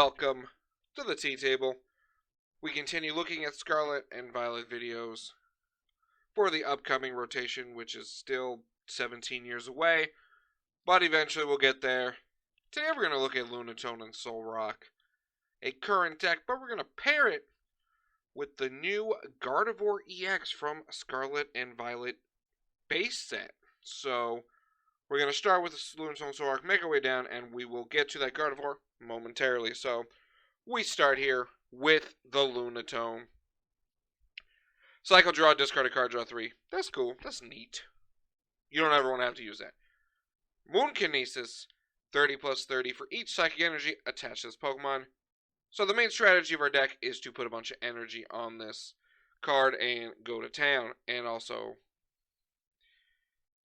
welcome to the tea table. We continue looking at Scarlet and Violet videos for the upcoming rotation, which is still 17 years away, but eventually we'll get there. Today we're going to look at Lunatone and Solrock, a current deck, but we're going to pair it with the new Gardevoir EX from Scarlet and Violet base set. So we're going to start with the Lunatone Solrock, make our way down, and we will get to that Gardevoir momentarily. So we start here with the Lunatone. Cycle, draw, discard a card, draw 3. That's cool. That's neat. You don't ever want to have to use that. Moonkinesis, 30 plus 30 for each psychic energy attached to this Pokemon. So the main strategy of our deck is to put a bunch of energy on this card and go to town. And also,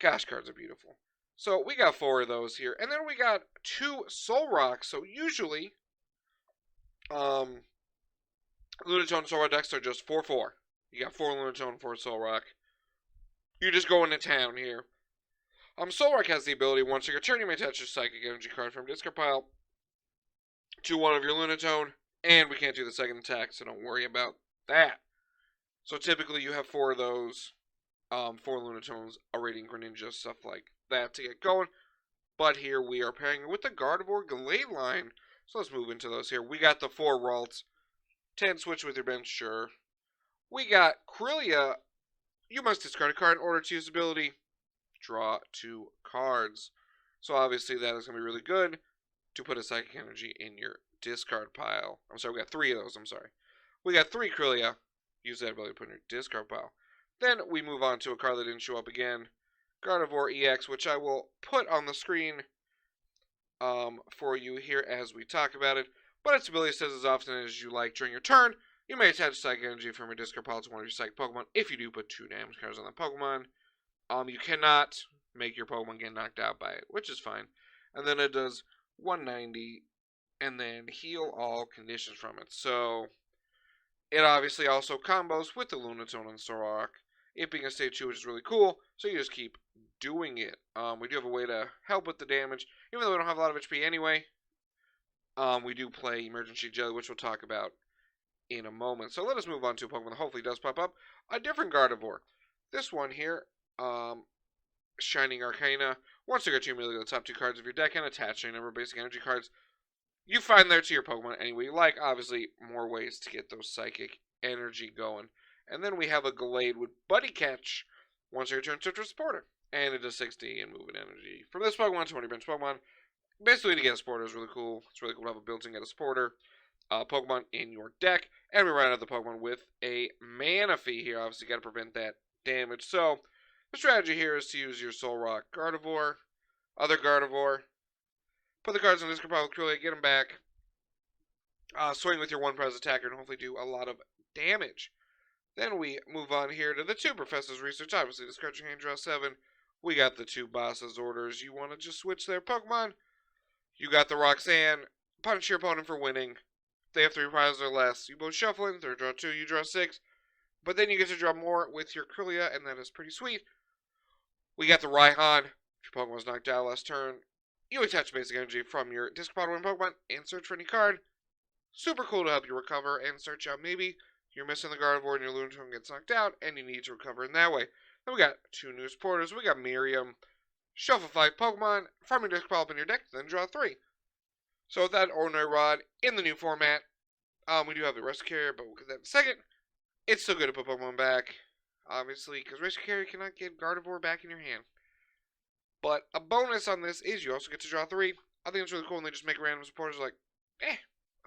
gosh, cards are beautiful. So we got 4 of those here. And then we got 2 Solrock. So usually, Lunatone and Solrock decks are just 4-4. You got 4 Lunatone, 4 Solrock. You just go into town here. Solrock has the ability, once your turn, you may attach a psychic energy card from discard pile to one of your Lunatone, and we can't do the second attack, so don't worry about that. So typically you have 4 of those, 4 Lunatones, a Radiant Greninja, stuff like that to get going. But here we are pairing it with the Gardevoir Glade line. So let's move into those here. We got the 4 Ralts. 10 switch with your bench, sure. We got Krylia. You must discard a card in order to use ability. Draw 2 cards. So obviously that is going to be really good to put a psychic energy in your discard pile. I'm sorry, we got 3 of those, I'm sorry. We got 3 Krylia. Use that ability to put in your discard pile. Then we move on to a card that didn't show up again. Gardevoir EX, which I will put on the screen for you here as we talk about it. But its ability says as often as you like during your turn, you may attach psychic energy from your discard pile to one of your psychic Pokemon. If you do, put 2 damage cards on that Pokemon. You cannot make your Pokemon get knocked out by it, which is fine. And then it does 190, and then heal all conditions from it. So it obviously also combos with the Lunatone and Solrock. It being a stage 2, which is really cool, so you just keep doing it. We do have a way to help with the damage, even though we don't have a lot of HP anyway. We do play Emergency Jelly, which we'll talk about in a moment. So let us move on to a Pokemon that hopefully does pop up. A different Gardevoir. This one here, Shining Arcana. Once you get to immediately the top 2 cards of your deck and attach a number of basic energy cards you find there to your Pokemon any way you like. Obviously, more ways to get those psychic energy going. And then we have a Glade with Buddy Catch. Once your turn, search for a supporter. And it does 60 and movement energy. From this Pokemon to one of your bench Pokemon. Basically, to get a supporter is really cool. It's really cool to have a built-in get a supporter Pokemon in your deck. And we round out the Pokemon with a Manaphy here. Obviously, got to prevent that damage. So the strategy here is to use your Solrock Gardevoir, other Gardevoir, put the cards in discard pile with Krylia, get them back, swing with your 1-prize attacker, and hopefully do a lot of damage. Then we move on here to the 2 Professor's Research. Obviously, discard your hand, draw 7. We got the 2 Boss's Orders. You want to just switch their Pokemon? You got the Roxanne. Punish your opponent for winning. They have 3 prizes or less. You both shuffle in. They draw 2, you draw 6. But then you get to draw more with your Krylia, and that is pretty sweet. We got the Raihan. If your Pokemon was knocked out last turn, you attach basic energy from your discard pile to one Pokemon and search for any card. Super cool to help you recover and search out maybe you're missing the Gardevoir and your Lunatone gets knocked out and you need to recover in that way. Then we got 2 new supporters. We got Miriam. Shuffle 5 Pokemon from your discard pile up in your deck, then draw 3. So with that Ordinary Rod in the new format, we do have the Rescue Carrier, but we'll get that in a second. It's still good to put Pokemon back, obviously, because Rescue Carrier cannot get Gardevoir back in your hand. But a bonus on this is you also get to draw 3. I think it's really cool, and they just make random supporters like, I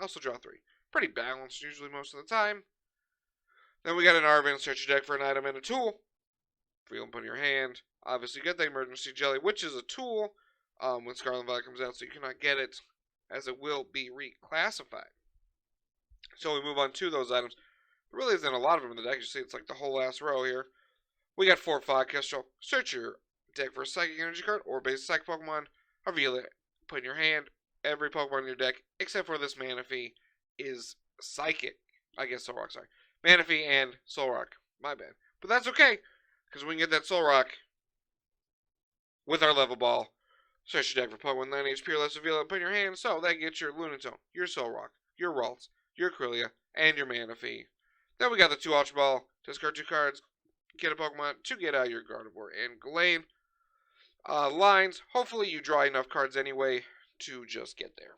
also draw 3. Pretty balanced usually most of the time. Then we got an Arvin, search your deck for an item and a tool. Feel and put in your hand. Obviously, you get the Emergency Jelly, which is a tool when Scarlet and Violet comes out, so you cannot get it, as it will be reclassified. So we move on to those items. There really isn't a lot of them in the deck. You see, it's like the whole last row here. We got 4 Fog Kestrel. Search your deck for a Psychic Energy card or basic Psychic Pokemon. Reveal it. Put in your hand. Every Pokemon in your deck, except for this Manaphy, is Psychic. I guess Solrock, sorry. Manaphy and Solrock. My bad. But that's okay, because we can get that Solrock with our level ball. Search your deck for Pokemon 9 HP or less, reveal it, put in your hand. So that gets your Lunatone, your Solrock, your Ralts, your Corellia, and your Manaphy. Then we got the 2 Ultra Ball. Discard 2 cards. Get a Pokemon to get out your Gardevoir and Gallade. Lines. Hopefully you draw enough cards anyway to just get there.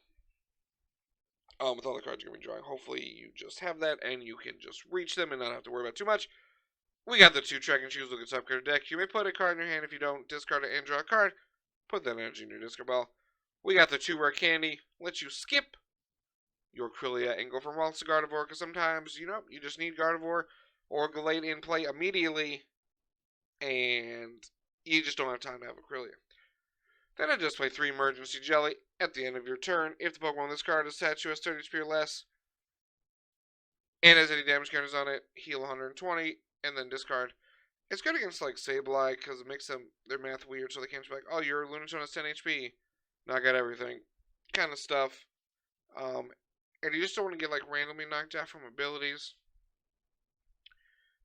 With all the cards you're going to be drawing. Hopefully you just have that and you can just reach them and not have to worry about too much. We got the 2 Track and Choose. Look at top card deck. You may put a card in your hand. If you don't, discard it and draw a card. Put that energy in your discard ball. We got the 2 Rare Candy. Let you skip your Corellia and go from Ralts to Gardevoir. Because sometimes, you just need Gardevoir or Gallade in play immediately. And you just don't have time to have a Corellia. Then I just play 3 Emergency Jelly at the end of your turn. If the Pokemon on this card is attached to has 30 HP or less, and has any damage counters on it, heal 120, and then discard. It's good against like Sableye because it makes their math weird, so they can't be like, oh, your Lunatone has 10 HP, knock out everything, kind of stuff. And you just don't want to get like randomly knocked out from abilities.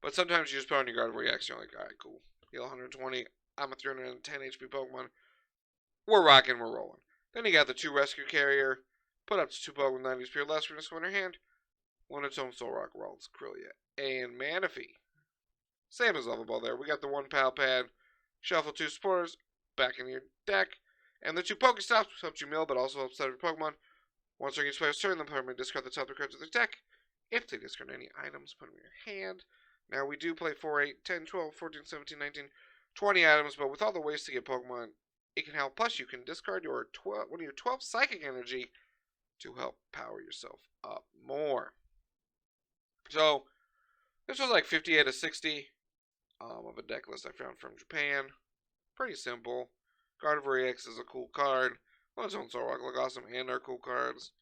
But sometimes you just put on your Gardevoir EX, you're like, alright, cool, heal 120. I'm a 310 HP Pokemon. We're rocking, we're rolling. Then you got the 2 Rescue Carrier. Put up to 2 Pokemon 90 HP or less for this one in your hand. Lunatone Solrock, Ralts, Corellia, and Manaphy. Same as Level Ball there. We got the 1 Pal Pad. Shuffle 2 Spores back in your deck. And the 2 Pokestops helps you mill, but also helps set up your Pokemon. Once during each player's turn, the Pokemon discard the top 3 cards of their deck. If they discard any items, put them in your hand. Now, we do play 4, 8, 10, 12, 14, 17, 19, 20 items, but with all the ways to get Pokemon, it can help. Plus, you can discard one of your 12 Psychic Energy to help power yourself up more. So, this was like 50 out of 60 of a deck list I found from Japan. Pretty simple. Gardevoir EX is a cool card. Lunatone Solrock look awesome and are cool cards.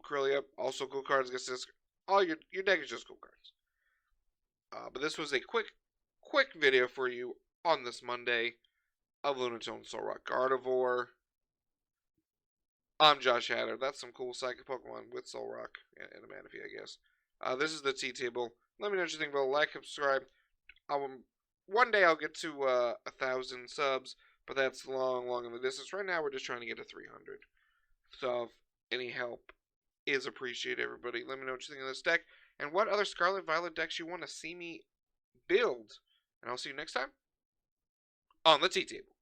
Corellia, also cool cards. I guess this, all your deck is just cool cards. But this was a quick video for you on this Monday of Lunatone Solrock Gardevoir. I'm Josh Hatter. That's some cool Psychic Pokemon with Solrock and a Manaphy, I guess. This is the T-Table. Let me know what you think about it. Like, subscribe. One day I'll get to 1,000 subs, but that's long in the distance. Right now we're just trying to get to 300. So if any help is appreciated, everybody. Let me know what you think of this deck and what other Scarlet Violet decks you want to see me build. And I'll see you next time on the T-Table.